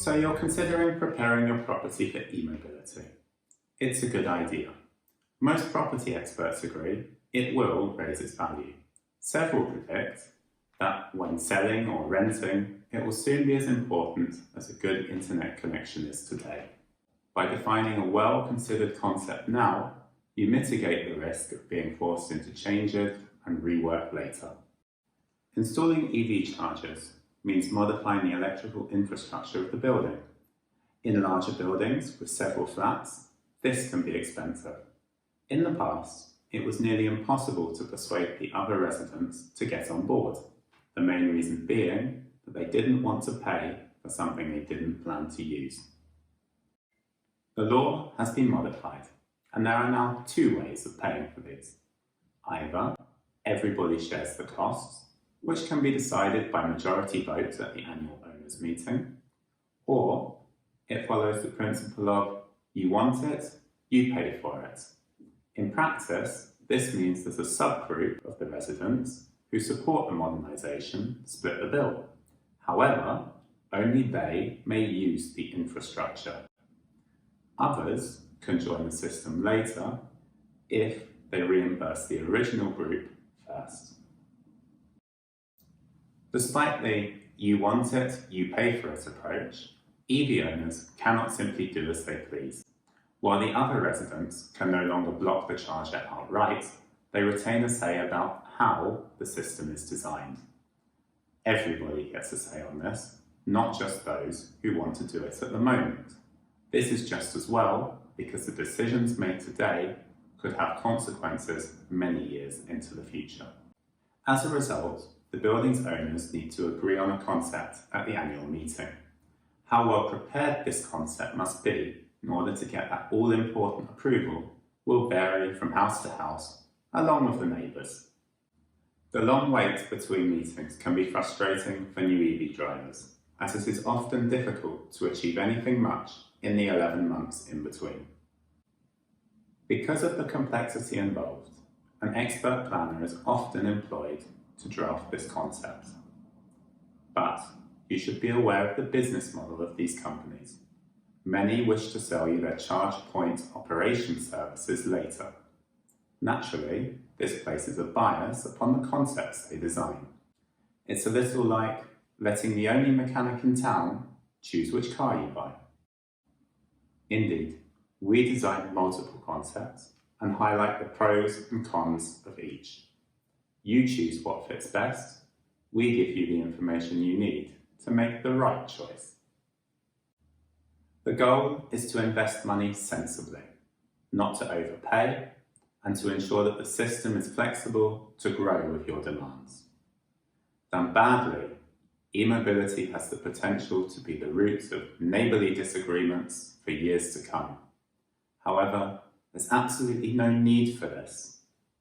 So you're considering preparing your property for e-mobility. It's a good idea. Most property experts agree it will raise its value. Several predict that when selling or renting, it will soon be as important as a good internet connection is today. By defining a well-considered concept now, you mitigate the risk of being forced into changes and rework later. Installing EV chargers means modifying the electrical infrastructure of the building. In larger buildings with several flats, this can be expensive. In the past, it was nearly impossible to persuade the other residents to get on board, the main reason being that they didn't want to pay for something they didn't plan to use. The law has been modified, and there are now two ways of paying for these. Either everybody shares the costs, which can be decided by majority vote at the annual owners' meeting, or it follows the principle of you want it, you pay for it. In practice, this means that a subgroup of the residents who support the modernisation split the bill. However, only they may use the infrastructure. Others can join the system later if they reimburse the original group first. Despite the you want it, you pay for it approach, EV owners cannot simply do as they please. While the other residents can no longer block the charger outright, they retain a say about how the system is designed. Everybody gets a say on this, not just those who want to do it at the moment. This is just as well because the decisions made today could have consequences many years into the future. As a result, the building's owners need to agree on a concept at the annual meeting. How well prepared this concept must be in order to get that all-important approval will vary from house to house, along with the neighbours. The long wait between meetings can be frustrating for new EV drivers, as it is often difficult to achieve anything much in the 11 months in between. Because of the complexity involved, an expert planner is often employed to draft this concept. But you should be aware of the business model of these companies. Many wish to sell you their charge point operation services later. Naturally, this places a bias upon the concepts they design. It's a little like letting the only mechanic in town choose which car you buy. Indeed, we design multiple concepts and highlight the pros and cons of each. You choose what fits best, we give you the information you need to make the right choice. The goal is to invest money sensibly, not to overpay, and to ensure that the system is flexible to grow with your demands. Done badly, e-mobility has the potential to be the root of neighbourly disagreements for years to come. However, there's absolutely no need for this.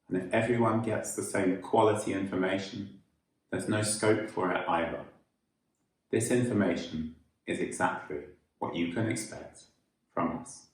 And if everyone gets the same quality information, there's no scope for it either. This information is exactly what you can expect from us.